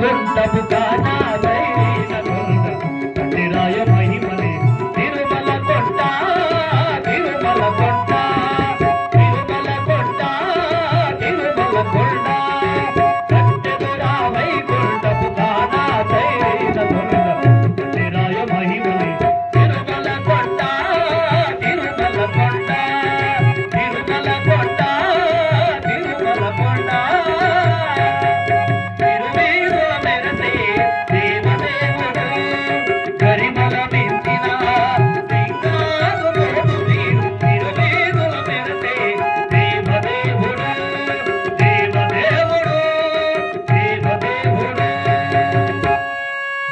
కొండపు కానాదైన కొండ కదిరాయ మహిమలే తిరుమల కొండ తిరుమల కొండ తిరుమల కొండ తిరుమల కొండ కట్టెదురా వైకుంఠపు కానాదైన కొండ కదిరాయ మహిమలే తిరుమల కొండ తిరుమల కొండ తిరుమల కొండ తిరుమల కొండ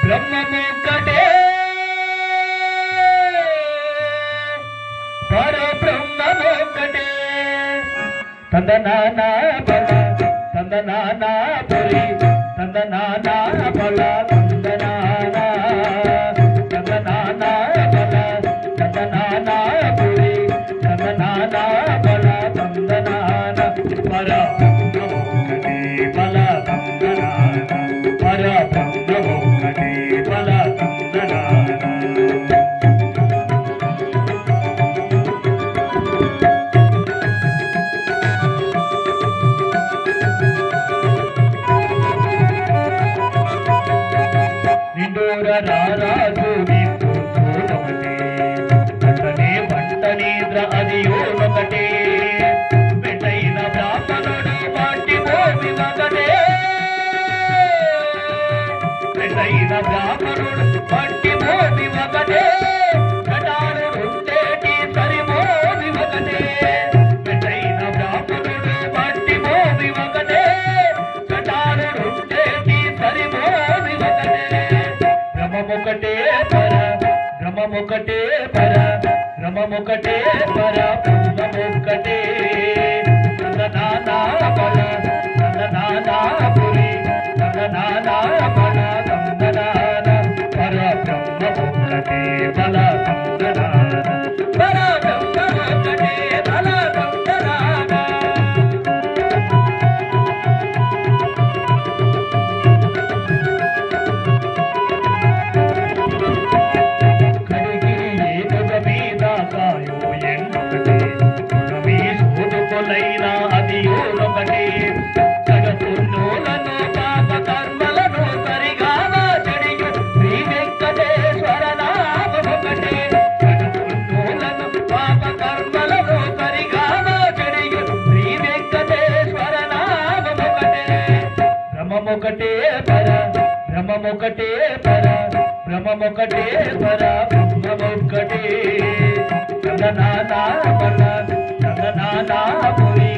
బ్రహ్మమొక్కటే పరబ్రహ్మమొక్కటే తందనానా బల తందనానా పురి తందనానా బల తందనానా తందనానా బల తందనానా పురి తందనానా బల తందనానా పరబ్రహ్మమొక్కటే బల తందనానా పరబ్రహ్మమొక్కటే బల తందనానా రారాజు నీకు చూడవటే అతనే వంట నిద్ర అది ఒకటే పెట్టైన బ్రాహ్మణుడు వాటి భూమి ఒకటే పెట్టైన బ్రాహ్మణుడు వాటి భూమి ఒకటే కటారు ఉండేటి సరిమోమి ఒకటే పెట్టైన బ్రాహ్మణుడు వాటి భూమి ఒకటే కటారు ఉండేటి సరిమోమి ఒకటే బ్రహ్మమొక్కటే పర బ్రహ్మమొక్కటే పర బ్రహ్మమొక్కటే పర బ్రహ్మమొక్కటే తందనానా బల తందనానా పురి తందనానా బల తందనానా పర బ్రహ్మమొక్కటే బల తందనానా పర బ్రహ్మమొక్కటే బల తందనానా అది ఒకటి జగతున్నోలను పాప కర్మలను సరిగానా చెడియు శ్రీ వెంకటేశ్వర నామం ఒకటే జగతున్నోలను పాప కర్మలను సరిగానా చెడియు శ్రీ వెంకటేశ్వర నామం ఒకటే బ్రహ్మమొక్కటే పర బ్రహ్మమొక్కటే పర బ్రహ్మమొక్కటే పర బ్రహ్మమొక్కటే తందనానా బల తందనానా పురి